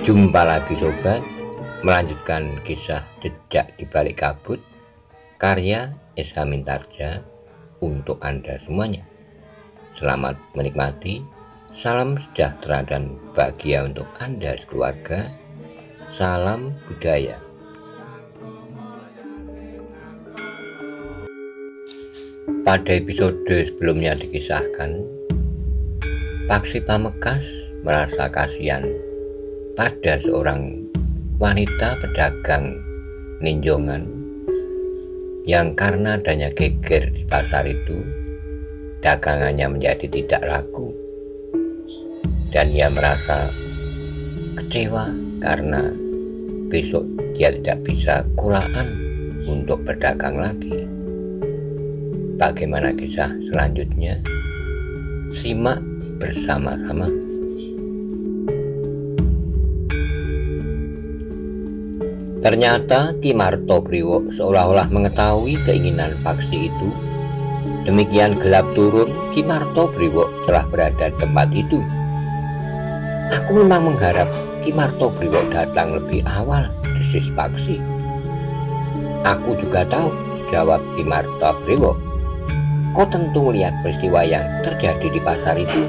Jumpa lagi sobat, melanjutkan kisah Jejak di Balik Kabut karya S.H. Mintarja untuk Anda semuanya. Selamat menikmati, salam sejahtera dan bahagia untuk Anda sekeluarga. Salam budaya. Pada episode sebelumnya dikisahkan, Paksi Pamekasan merasa kasihan pada seorang wanita pedagang ninjongan yang karena adanya geger di pasar itu, dagangannya menjadi tidak laku, dan ia merasa kecewa karena besok dia tidak bisa kulaan untuk berdagang lagi. Bagaimana kisah selanjutnya? Simak bersama-sama. Ternyata Ki Martopriwo seolah-olah mengetahui keinginan Paksi itu. Demikian gelap turun, Ki Martopriwo telah berada di tempat itu. Aku memang mengharap Ki Martopriwo datang lebih awal, desis Paksi. Aku juga tahu, jawab Ki Martopriwo. Kau tentu melihat peristiwa yang terjadi di pasar itu.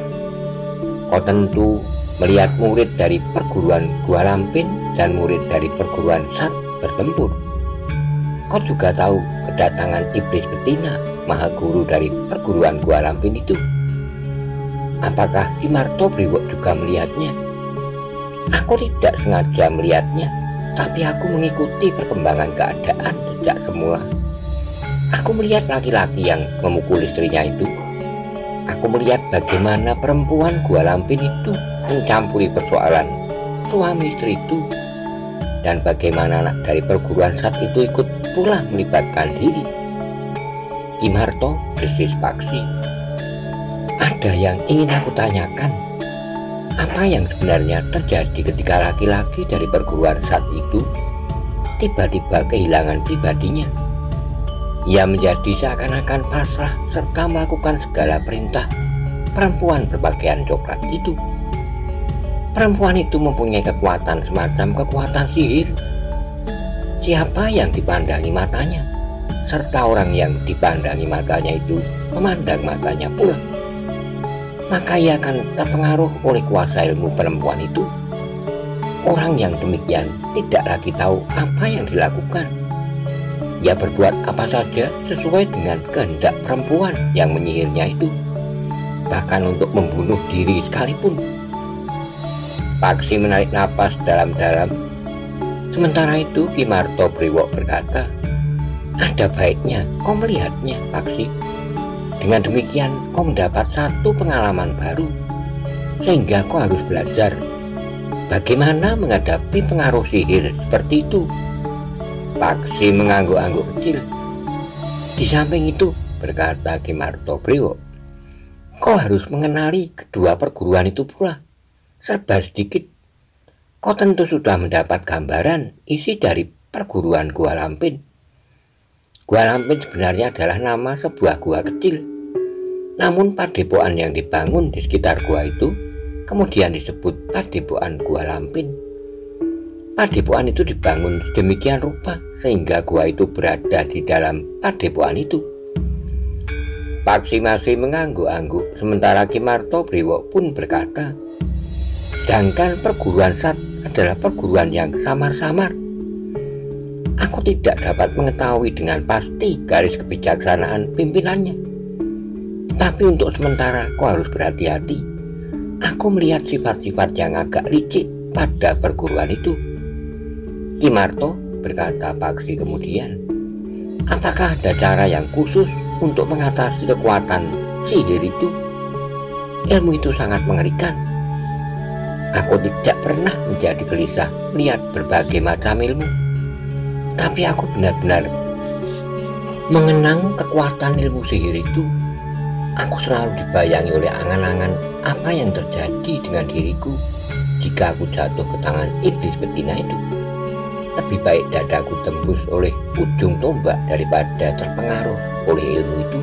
Kau tentu melihat murid dari perguruan Gua Lampin dan murid dari perguruan Sat bertempur. Kau juga tahu kedatangan Iblis Betina, Maha Guru dari perguruan Gua Lampin itu. Apakah Ki Martopriwo juga melihatnya? Aku tidak sengaja melihatnya, tapi aku mengikuti perkembangan keadaan sejak semula. Aku melihat laki-laki yang memukul istrinya itu. Aku melihat bagaimana perempuan Gua Lampin itu mencampuri persoalan suami istri itu, dan bagaimana anak dari perguruan Sat itu ikut pula melibatkan diri. Ki Marto, desis Paksi, ada yang ingin aku tanyakan. Apa yang sebenarnya terjadi ketika laki-laki dari perguruan Sat itu tiba-tiba kehilangan pribadinya? Ia menjadi seakan-akan pasrah serta melakukan segala perintah perempuan berpakaian coklat itu. Perempuan itu mempunyai kekuatan semacam kekuatan sihir. Siapa yang dipandangi matanya, serta orang yang dipandangi matanya itu memandang matanya pula, maka ia akan terpengaruh oleh kuasa ilmu perempuan itu. Orang yang demikian tidak lagi tahu apa yang dilakukan. Ia berbuat apa saja sesuai dengan kehendak perempuan yang menyihirnya itu, bahkan untuk membunuh diri sekalipun. Paksi menarik napas dalam-dalam. Sementara itu Ki Martopriwo berkata, ada baiknya kau melihatnya, Paksi. Dengan demikian kau mendapat satu pengalaman baru, sehingga kau harus belajar bagaimana menghadapi pengaruh sihir seperti itu. Paksi mengangguk-angguk kecil. Di samping itu, berkata Ki Martopriwo, kau harus mengenali kedua perguruan itu pula. Serba sedikit, kau tentu sudah mendapat gambaran isi dari perguruan Gua Lampin. Gua Lampin sebenarnya adalah nama sebuah gua kecil. Namun padepokan yang dibangun di sekitar gua itu kemudian disebut padepokan Gua Lampin. Padepokan itu dibangun sedemikian rupa sehingga gua itu berada di dalam padepokan itu. Paksi masih mengangguk-angguk, sementara Ki Martopriwo pun berkata, sedangkan perguruan Sat adalah perguruan yang samar-samar. Aku tidak dapat mengetahui dengan pasti garis kebijaksanaan pimpinannya. Tapi untuk sementara kau harus berhati-hati. Aku melihat sifat-sifat yang agak licik pada perguruan itu. Ki Marto, berkata Paksi kemudian, apakah ada cara yang khusus untuk mengatasi kekuatan sihir itu? Ilmu itu sangat mengerikan. Aku tidak pernah menjadi gelisah melihat berbagai macam ilmu, tapi aku benar-benar mengenang kekuatan ilmu sihir itu. Aku selalu dibayangi oleh angan-angan apa yang terjadi dengan diriku jika aku jatuh ke tangan Iblis Betina itu. Lebih baik dadaku tembus oleh ujung tombak daripada terpengaruh oleh ilmu itu.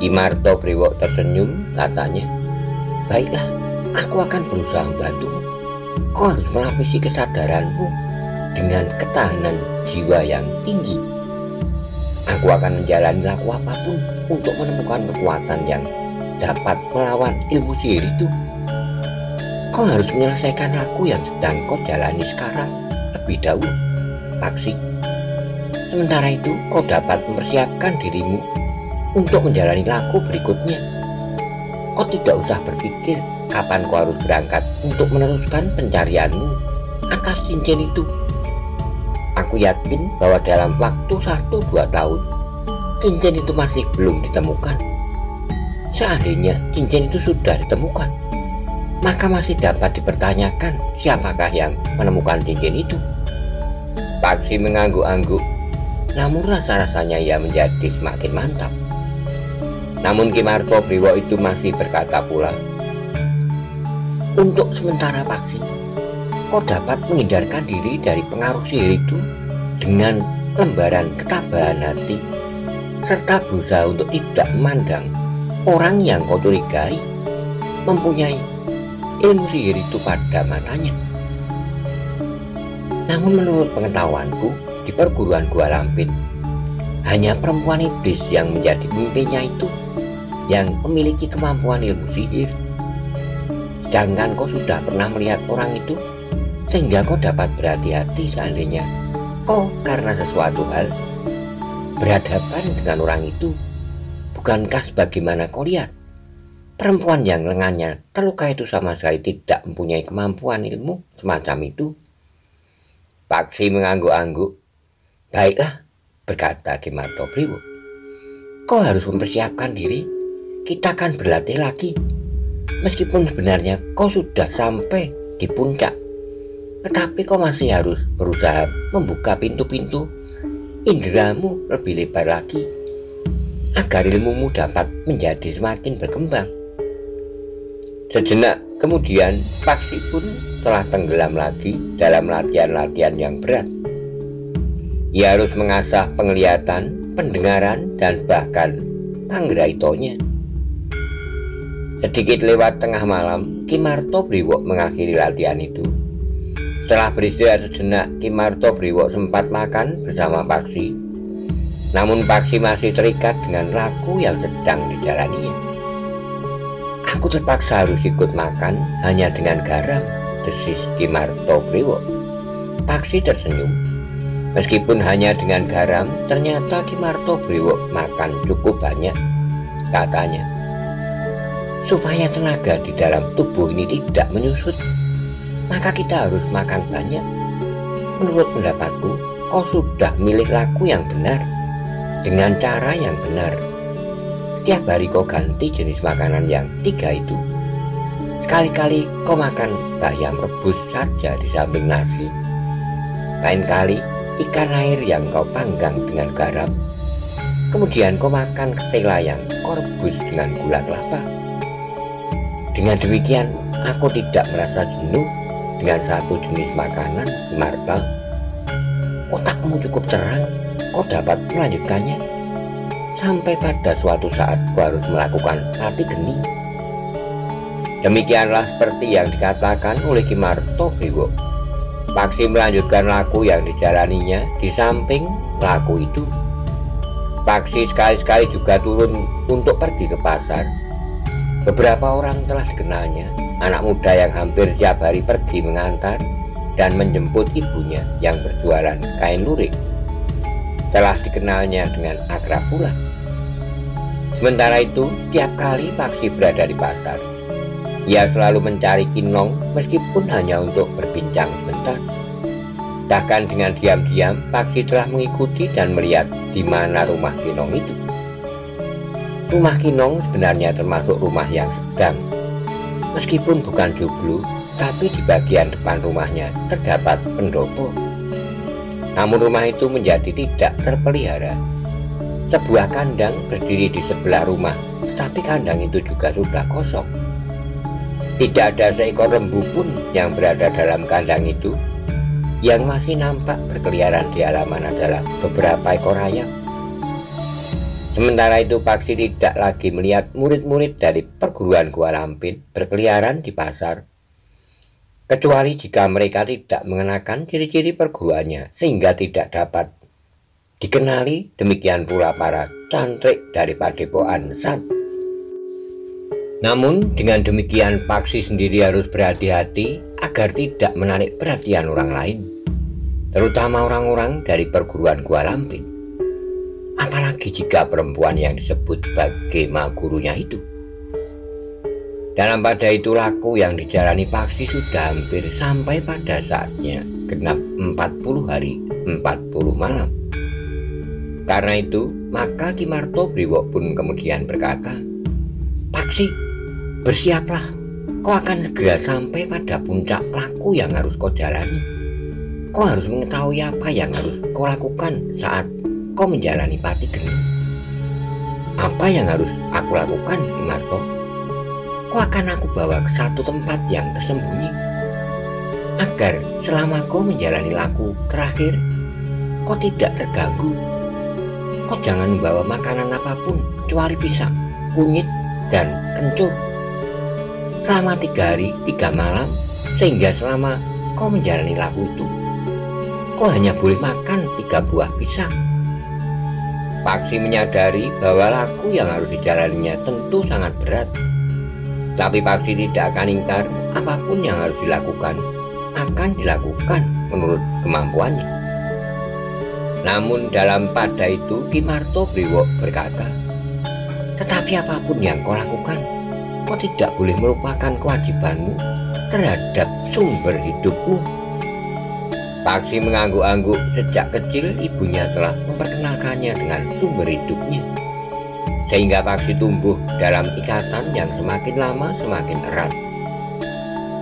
Ki Martopriwo tersenyum, katanya, baiklah, aku akan berusaha membantumu. kau harus melapisi kesadaranmu dengan ketahanan jiwa yang tinggi. Aku akan menjalani laku apapun untuk menemukan kekuatan yang dapat melawan ilmu sihir itu. Kau harus menyelesaikan laku yang sedang kau jalani sekarang lebih dahulu, Paksi. Sementara itu, kau dapat mempersiapkan dirimu untuk menjalani laku berikutnya. Kau tidak usah berpikir kapan kau harus berangkat untuk meneruskan pencarianmu atas cincin itu. Aku yakin bahwa dalam waktu 1-2 tahun, cincin itu masih belum ditemukan. Seandainya cincin itu sudah ditemukan, maka masih dapat dipertanyakan siapakah yang menemukan cincin itu. Paksi mengangguk-angguk, namun rasa-rasanya ia menjadi semakin mantap. Namun Ki Martopriwo itu masih berkata pula, untuk sementara Paksi, kau dapat menghindarkan diri dari pengaruh sihir itu dengan lembaran ketabahan hati, serta berusaha untuk tidak memandang orang yang kau curigai mempunyai ilmu sihir itu pada matanya. Namun menurut pengetahuanku, di perguruan Gua Lampin, hanya perempuan iblis yang menjadi pemimpinnya itu yang memiliki kemampuan ilmu sihir. Sedangkan kau sudah pernah melihat orang itu, sehingga kau dapat berhati-hati seandainya kau karena sesuatu hal berhadapan dengan orang itu. Bukankah sebagaimana kau lihat, perempuan yang lengannya terluka itu sama sekali tidak mempunyai kemampuan ilmu semacam itu? Paksi mengangguk-angguk. Baiklah, berkata Ki Martopriwo, kau harus mempersiapkan diri, kita akan berlatih lagi. Meskipun sebenarnya kau sudah sampai di puncak, tetapi kau masih harus berusaha membuka pintu-pintu inderamu lebih lebar lagi, agar ilmumu dapat menjadi semakin berkembang. Sejenak kemudian, Paksi pun telah tenggelam lagi dalam latihan-latihan yang berat. Ia harus mengasah penglihatan, pendengaran, dan bahkan panggraitonya. Sedikit lewat tengah malam, Ki Martopriwo mengakhiri latihan itu. Setelah beristirahat sejenak, Ki Martopriwo sempat makan bersama Paksi. Namun Paksi masih terikat dengan laku yang sedang dijalaninya. Aku terpaksa harus ikut makan hanya dengan garam, desis Ki Martopriwo. Paksi tersenyum. Meskipun hanya dengan garam, ternyata Ki Martopriwo makan cukup banyak, katanya. Supaya tenaga di dalam tubuh ini tidak menyusut, maka kita harus makan banyak. Menurut pendapatku, kau sudah milih laku yang benar, dengan cara yang benar. Setiap hari kau ganti jenis makanan yang 3 itu. Sekali-kali kau makan bayam rebus saja di samping nasi. Lain kali ikan air yang kau panggang dengan garam. Kemudian kau makan ketela yang kau rebus dengan gula kelapa. Dengan demikian, aku tidak merasa jenuh dengan satu jenis makanan, Marta. Otakmu cukup terang, kau dapat melanjutkannya. Sampai pada suatu saat kau harus melakukan mati geni. Demikianlah seperti yang dikatakan oleh Ki Martopriwo. Paksi melanjutkan laku yang dijalaninya di samping laku itu. Paksi sekali-sekali juga turun untuk pergi ke pasar. Beberapa orang telah dikenalnya, anak muda yang hampir tiap hari pergi mengantar dan menjemput ibunya yang berjualan kain lurik. Telah dikenalnya dengan akrab pula. Sementara itu, setiap kali Paksi berada di pasar, ia selalu mencari Kinong meskipun hanya untuk berbincang sebentar. Bahkan dengan diam-diam, Paksi telah mengikuti dan melihat di mana rumah Kinong itu. Rumah Kinong sebenarnya termasuk rumah yang sedang. Meskipun bukan joglo, tapi di bagian depan rumahnya terdapat pendopo. Namun rumah itu menjadi tidak terpelihara. Sebuah kandang berdiri di sebelah rumah, tetapi kandang itu juga sudah kosong. Tidak ada seekor lembu pun yang berada dalam kandang itu. Yang masih nampak berkeliaran di halaman adalah beberapa ekor ayam. Sementara itu Paksi tidak lagi melihat murid-murid dari perguruan Gua Lampin berkeliaran di pasar. kecuali jika mereka tidak mengenakan ciri-ciri perguruannya sehingga tidak dapat dikenali. Demikian pula para cantrik dari Padepokan Sat. Namun dengan demikian Paksi sendiri harus berhati-hati agar tidak menarik perhatian orang lain, terutama orang-orang dari perguruan Gua Lampin. Apalagi jika perempuan yang disebut sebagai ma gurunya itu. Dalam pada itu laku yang dijalani Paksi sudah hampir sampai pada saatnya genap 40 hari 40 malam. Karena itu maka Ki Martobriwo pun kemudian berkata, "Paksi, bersiaplah, kau akan segera sampai pada puncak laku yang harus kau jalani. Kau harus mengetahui apa yang harus kau lakukan saat kau menjalani pati geni." "Apa yang harus aku lakukan, Ki Marto?" "Kau akan aku bawa ke satu tempat yang tersembunyi, agar selama kau menjalani laku terakhir, kau tidak terganggu. Kau jangan membawa makanan apapun kecuali pisang, kunyit, dan kencur. Selama 3 hari 3 malam, sehingga selama kau menjalani laku itu, kau hanya boleh makan 3 buah pisang." Paksi menyadari bahwa laku yang harus dijalaninya tentu sangat berat. Tapi Paksi tidak akan ingkar, apapun yang harus dilakukan akan dilakukan menurut kemampuannya. Namun dalam pada itu Ki Martobriwo berkata, "Tetapi apapun yang kau lakukan, kau tidak boleh melupakan kewajibanmu terhadap sumber hidupmu." Paksi mengangguk-angguk. Sejak kecil ibunya telah memperkenalkannya dengan sumber hidupnya, sehingga Paksi tumbuh dalam ikatan yang semakin lama semakin erat.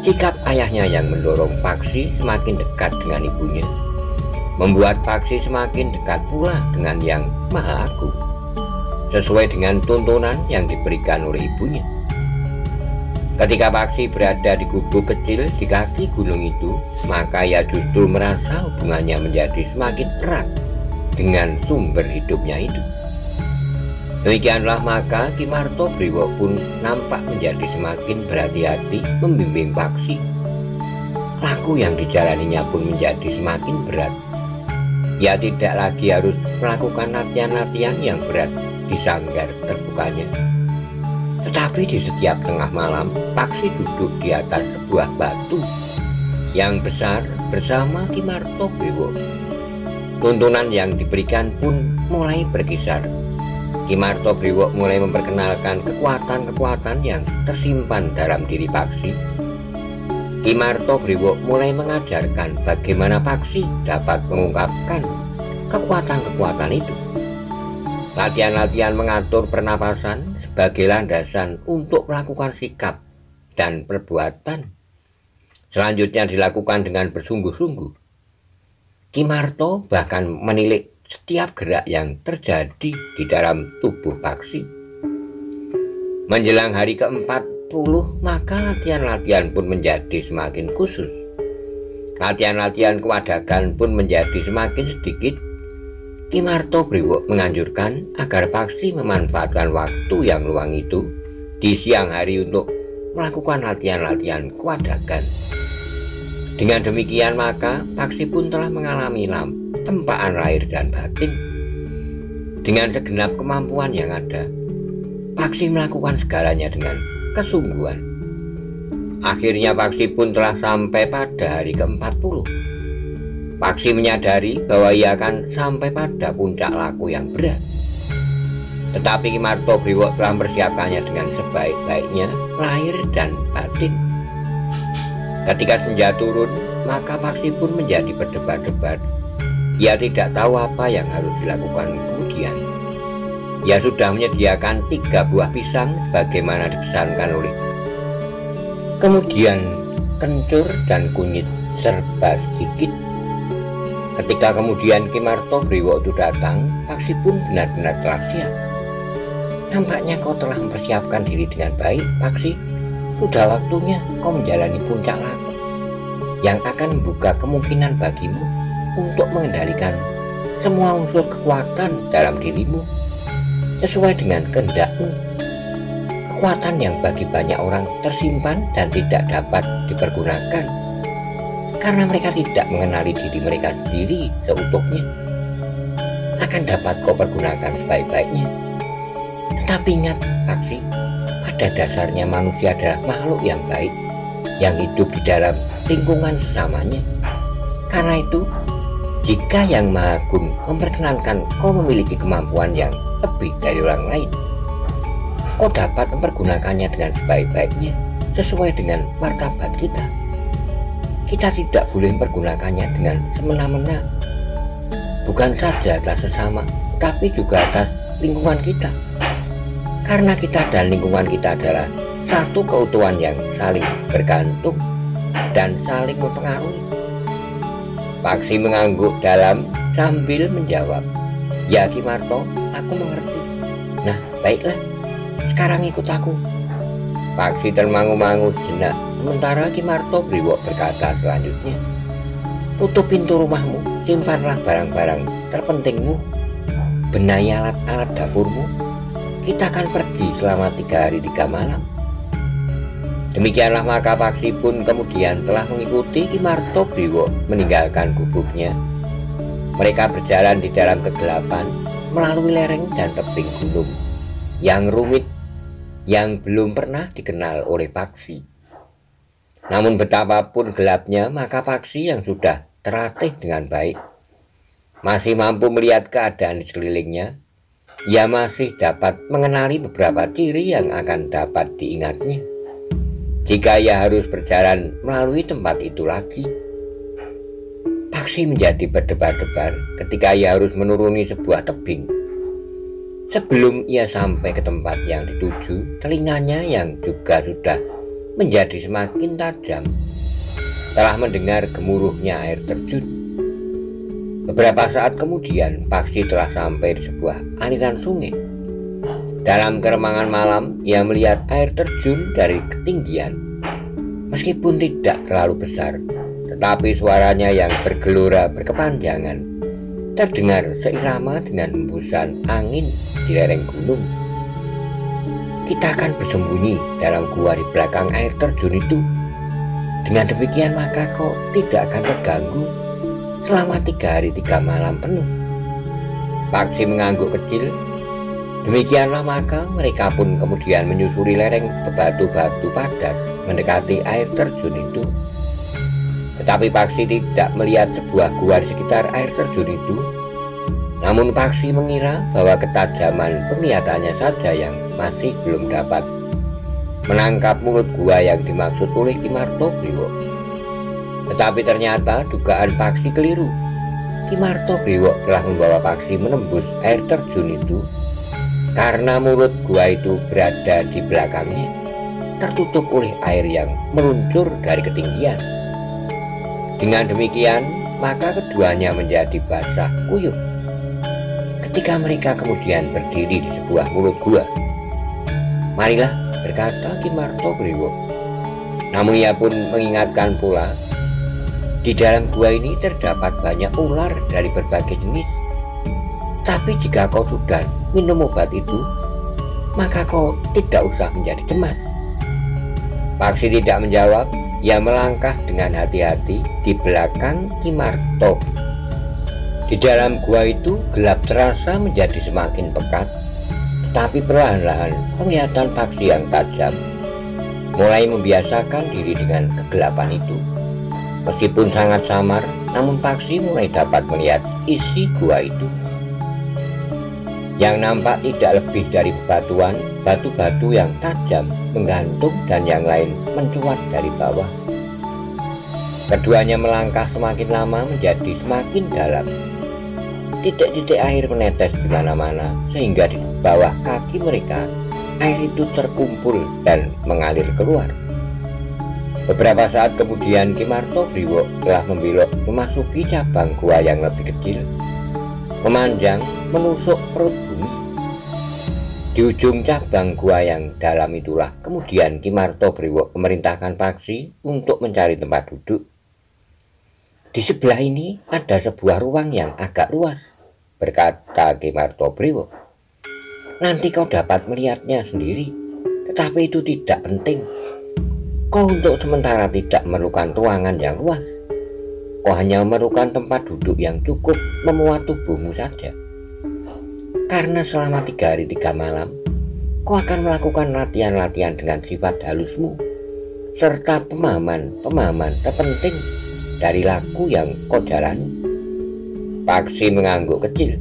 Sikap ayahnya yang mendorong Paksi semakin dekat dengan ibunya membuat Paksi semakin dekat pula dengan Yang Maha Agung, sesuai dengan tuntunan yang diberikan oleh ibunya. Ketika Paksi berada di gubuk kecil di kaki gunung itu, maka ia justru merasa hubungannya menjadi semakin erat dengan sumber hidupnya itu. Demikianlah maka Ki Martobriwo pun nampak menjadi semakin berhati-hati membimbing Paksi. Laku yang dijalaninya pun menjadi semakin berat. Ia tidak lagi harus melakukan latihan-latihan yang berat di sanggar terbukanya. Tetapi di setiap tengah malam, Paksi duduk di atas sebuah batu yang besar bersama Ki Martobriwo. Tuntunan yang diberikan pun mulai berkisar. Ki Martobriwo mulai memperkenalkan kekuatan-kekuatan yang tersimpan dalam diri Paksi. Ki Martobriwo mulai mengajarkan bagaimana Paksi dapat mengungkapkan kekuatan-kekuatan itu. Latihan-latihan mengatur pernapasan sebagai landasan untuk melakukan sikap dan perbuatan selanjutnya dilakukan dengan bersungguh-sungguh. Ki Marto bahkan menilik setiap gerak yang terjadi di dalam tubuh Paksi. Menjelang hari ke-40, maka latihan-latihan pun menjadi semakin khusus. Latihan-latihan kewadagan pun menjadi semakin sedikit. Ki Martobriwo menganjurkan agar Paksi memanfaatkan waktu yang luang itu di siang hari untuk melakukan latihan-latihan kewadagan. Dengan demikian maka Paksi pun telah mengalami tempaan lahir dan batin. Dengan segenap kemampuan yang ada, Paksi melakukan segalanya dengan kesungguhan. Akhirnya Paksi pun telah sampai pada hari ke-40. Paksi menyadari bahwa ia akan sampai pada puncak laku yang berat. Tetapi Ki Martobriwo telah mempersiapkannya dengan sebaik-baiknya lahir dan batin. Ketika senja turun, maka Paksi pun menjadi berdebar-debar. Ia tidak tahu apa yang harus dilakukan kemudian. Ia sudah menyediakan 3 buah pisang sebagaimana dipesankan oleh. Kemudian kencur dan kunyit serba sedikit. Ketika kemudian Ki Martobriwo itu datang, Paksi pun benar-benar telah siap. "Nampaknya kau telah mempersiapkan diri dengan baik, Paksi. Sudah waktunya kau menjalani puncak laku yang akan membuka kemungkinan bagimu untuk mengendalikan semua unsur kekuatan dalam dirimu sesuai dengan kehendakmu. Kekuatan yang bagi banyak orang tersimpan dan tidak dapat dipergunakan karena mereka tidak mengenali diri mereka sendiri seutuhnya, akan dapat kau pergunakan sebaik-baiknya. Tetapi ingat, Paksi, pada dasarnya manusia adalah makhluk yang baik, yang hidup di dalam lingkungan sesamanya. Karena itu, jika Yang Maha Agung memperkenankan kau memiliki kemampuan yang lebih dari orang lain, kau dapat mempergunakannya dengan sebaik-baiknya sesuai dengan martabat kita. Kita tidak boleh mempergunakannya dengan semena-mena, bukan saja atas sesama, tapi juga atas lingkungan kita. Karena kita dan lingkungan kita adalah satu keutuhan yang saling bergantung dan saling mempengaruhi. Paksi mengangguk dalam sambil menjawab, "Ya Ki Marto, aku mengerti. Nah, baiklah, sekarang ikut aku." Paksi termangu-mangu sejenak, sementara Ki Marto Briwo berkata selanjutnya, "Tutup pintu rumahmu, simpanlah barang-barang terpentingmu, benahi alat-alat dapurmu. Kita akan pergi selama 3 hari 3 malam." Demikianlah maka Paksi pun kemudian telah mengikuti Ki Marto Briwo meninggalkan gubuknya. Mereka berjalan di dalam kegelapan melalui lereng dan tebing gunung yang rumit yang belum pernah dikenal oleh Paksi. Namun betapapun gelapnya, maka Paksi yang sudah terlatih dengan baik masih mampu melihat keadaan di sekelilingnya. Ia masih dapat mengenali beberapa ciri yang akan dapat diingatnya jika ia harus berjalan melalui tempat itu lagi. Paksi menjadi berdebar-debar ketika ia harus menuruni sebuah tebing. Sebelum ia sampai ke tempat yang dituju, telinganya yang juga sudah menjadi semakin tajam telah mendengar gemuruhnya air terjun. Beberapa saat kemudian, Paksi telah sampai di sebuah aliran sungai. Dalam keremangan malam, ia melihat air terjun dari ketinggian. Meskipun tidak terlalu besar, tetapi suaranya yang bergelora berkepanjangan terdengar seirama dengan hembusan angin di lereng gunung. Kita akan bersembunyi dalam gua di belakang air terjun itu. Dengan demikian maka kau tidak akan terganggu selama 3 hari 3 malam penuh. Paksi mengangguk kecil. Demikianlah maka mereka pun kemudian menyusuri lereng bebatu-batu padat mendekati air terjun itu. Tetapi Paksi tidak melihat sebuah gua di sekitar air terjun itu. Namun Paksi mengira bahwa ketajaman penglihatannya saja yang masih belum dapat menangkap mulut gua yang dimaksud oleh Ki Marto Briwo. Tetapi ternyata dugaan Paksi keliru. Ki Marto Briwo telah membawa Paksi menembus air terjun itu karena mulut gua itu berada di belakangnya, tertutup oleh air yang meluncur dari ketinggian. Dengan demikian, maka keduanya menjadi basah kuyup ketika mereka kemudian berdiri di sebuah mulut gua. "Marilah," berkata Ki Marto Briwo. Namun ia pun mengingatkan pula, di dalam gua ini terdapat banyak ular dari berbagai jenis. Tapi jika kau sudah minum obat itu, maka kau tidak usah menjadi cemas. Paksi tidak menjawab. Ia melangkah dengan hati-hati di belakang Ki Marto. Di dalam gua itu gelap terasa menjadi semakin pekat, tapi perlahan-lahan penglihatan Paksi yang tajam mulai membiasakan diri dengan kegelapan itu. Meskipun sangat samar, namun Paksi mulai dapat melihat isi gua itu. Yang nampak tidak lebih dari bebatuan, batu-batu yang tajam menggantung dan yang lain mencuat dari bawah. Keduanya melangkah semakin lama menjadi semakin dalam. Titik-titik air menetes di mana-mana sehingga di bawah kaki mereka air itu terkumpul dan mengalir keluar. Beberapa saat kemudian Ki Marto Briwo telah membelok memasuki cabang gua yang lebih kecil, memanjang menusuk perut bumi. Di ujung cabang gua yang dalam itulah kemudian Ki Marto Briwo memerintahkan Paksi untuk mencari tempat duduk. "Di sebelah ini ada sebuah ruang yang agak luas," berkata Ki Marto Briwo. "Nanti kau dapat melihatnya sendiri, tetapi itu tidak penting. Kau untuk sementara tidak memerlukan ruangan yang luas. Kau hanya memerlukan tempat duduk yang cukup memuat tubuhmu saja. Karena selama 3 hari 3 malam, kau akan melakukan latihan-latihan dengan sifat halusmu, serta pemahaman terpenting dari laku yang kau jalani. Paksi mengangguk kecil.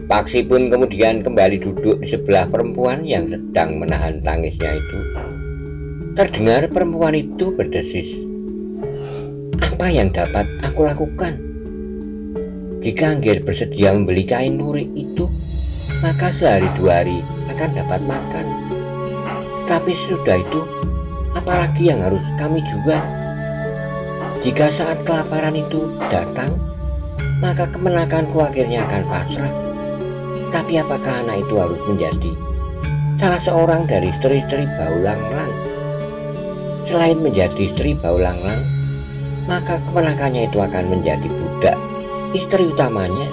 Paksi pun kemudian kembali duduk di sebelah perempuan yang sedang menahan tangisnya itu. Terdengar perempuan itu berdesis, "Apa yang dapat aku lakukan? Jika Angger bersedia membeli kain lurik itu, maka sehari 2 hari akan dapat makan. Tapi sudah itu, apalagi yang harus kami jual? Jika saat kelaparan itu datang, maka kemenakanku akhirnya akan pasrah. Tapi apakah anak itu harus menjadi salah seorang dari istri-istri Baulanglang? Selain menjadi istri Baulanglang, maka kemenakannya itu akan menjadi budak istri utamanya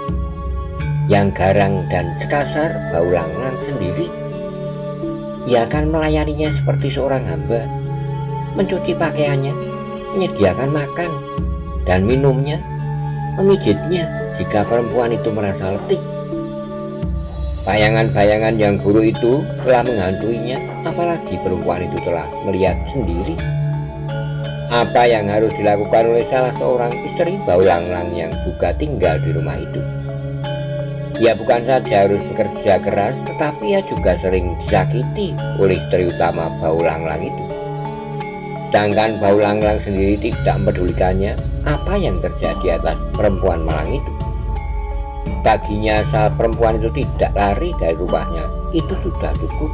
yang garang dan sekasar Baulanglang sendiri. Ia akan melayaninya seperti seorang hamba, mencuci pakaiannya, menyediakan makan dan minumnya, memijitnya jika perempuan itu merasa letih." Bayangan-bayangan yang buruk itu telah menghantuinya, apalagi perempuan itu telah melihat sendiri apa yang harus dilakukan oleh salah seorang istri Baulanglang yang juga tinggal di rumah itu. Ia bukan saja harus bekerja keras, tetapi ia juga sering disakiti oleh istri utama Baulanglang itu. Sedangkan Baulanglang sendiri tidak mempedulikannya apa yang terjadi atas perempuan malang itu. Baginya saat perempuan itu tidak lari dari rumahnya, itu sudah cukup.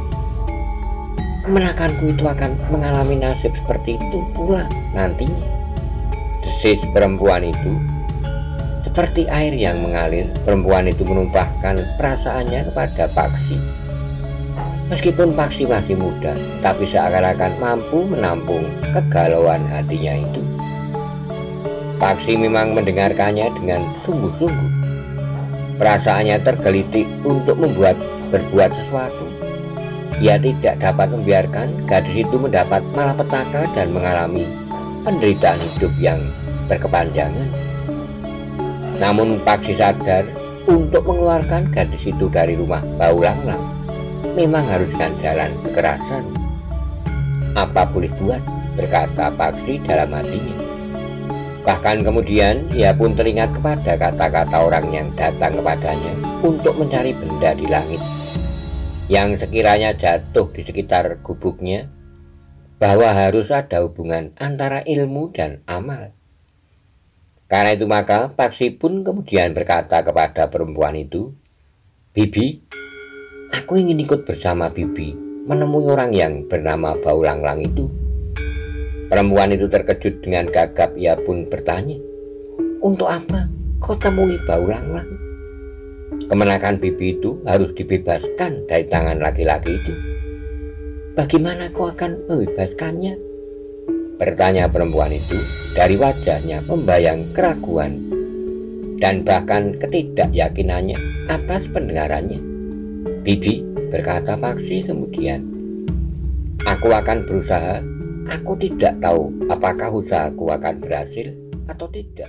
Kemenakanku itu akan mengalami nasib seperti itu pula nantinya, desis perempuan itu. Seperti air yang mengalir, perempuan itu menumpahkan perasaannya kepada Paksi. Meskipun Paksi masih muda, tapi seakan-akan mampu menampung kegalauan hatinya itu. Paksi memang mendengarkannya dengan sungguh-sungguh. Perasaannya tergelitik untuk berbuat sesuatu. Ia tidak dapat membiarkan gadis itu mendapat malapetaka dan mengalami penderitaan hidup yang berkepanjangan. Namun Paksi sadar untuk mengeluarkan gadis itu dari rumah Baulanglang memang harus dengan jalan kekerasan. "Apa boleh buat?" berkata Paksi dalam hatinya. Bahkan kemudian ia pun teringat kepada kata-kata orang yang datang kepadanya untuk mencari benda di langit yang sekiranya jatuh di sekitar gubuknya, bahwa harus ada hubungan antara ilmu dan amal. Karena itu maka Paksi pun kemudian berkata kepada perempuan itu, "Bibi, aku ingin ikut bersama Bibi menemui orang yang bernama Baulanglang itu." Perempuan itu terkejut dengan gagap. Ia pun bertanya, "Untuk apa kau temui Baulanglang? Kemenakan Bibi itu harus dibebaskan dari tangan laki-laki itu. Bagaimana kau akan membebaskannya?" bertanya perempuan itu. Dari wajahnya membayang keraguan dan bahkan ketidakyakinannya atas pendengarannya. "Bibi," berkata Paksi kemudian, "aku akan berusaha. Aku tidak tahu apakah usahaku akan berhasil atau tidak."